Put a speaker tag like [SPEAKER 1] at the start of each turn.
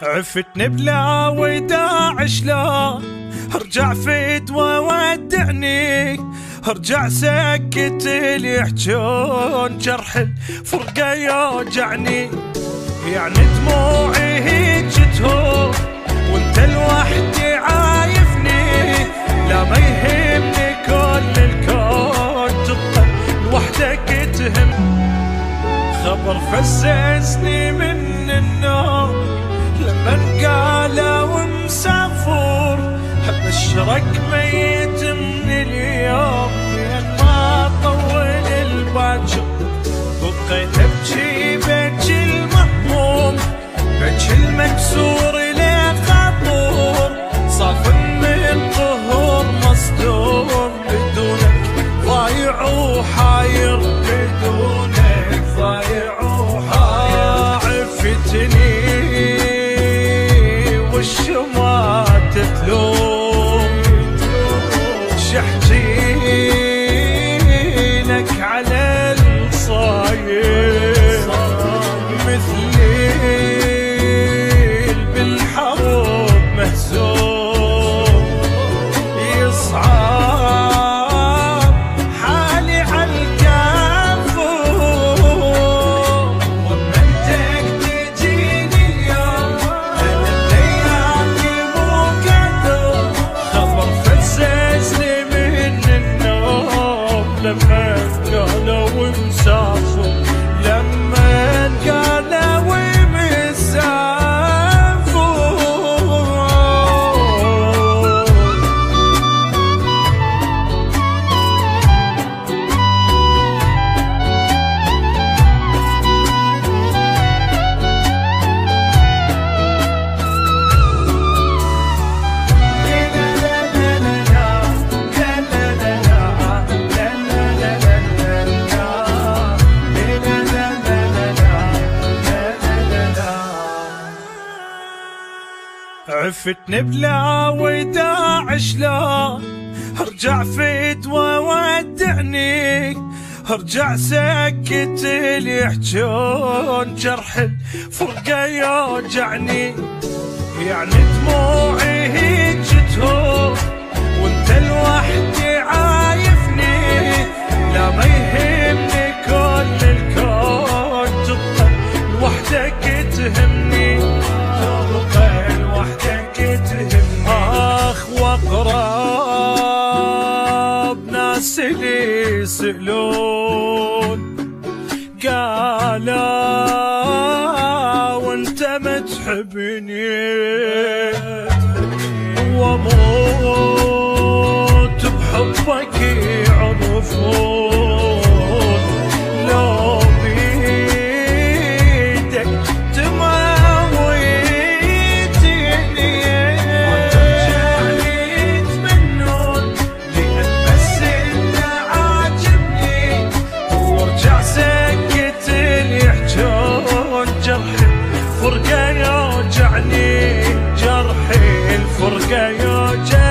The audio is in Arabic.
[SPEAKER 1] عفتني بلا وداع شلون ارجع فدوى ودعني، ارجع سكت اللي يحجون جرح الفرقة يوجعني. يعني دموعي هيج تهون وانت لوحدي عايفني، لا ما يهمني كل الكون تبقى لوحدك تهم. خبر فززني من النوم لما قالوا مسافر، ابشرك ميت من اليوم لان ما طول الباجر. بقيت ابكي بكي المهموم بكي المكسور له خطور، صاف من طهور مصدوم بدونك ضايع وحاير، بدونك ضايع وحاير. عفتني والشما تتلوم شحجي لك على الصاير، مثلي بالحروب مهزوم يصعب حالي عالكافور. ومنتك تجيني اليوم انا الليالي مو قدر، خبر فززني من النوم لما قالوا مسافر، لما قالوا عفتني بلا وداع شلون ارجع فدوى ودعني، ارجع سكت اللي يحجون جرح الفرقة يوجعني. يعني دموعي هيج تهون وانت لوحدي عايفني، لا ما يهمني كل الكون تبقى لوحدك تهمني، تبقى لوحدك تهمني. اخ واقرب ناس اللي يسألون قالوا وانت ما تحبني، واموت بحبك يعرفون لو بيدك تموتني وترجعني يتمنون، لان بس انت عاجبني. وارجع سكت اللي يحجون جرح الفرقة يوجعني، جرح الفرقة يوجعني.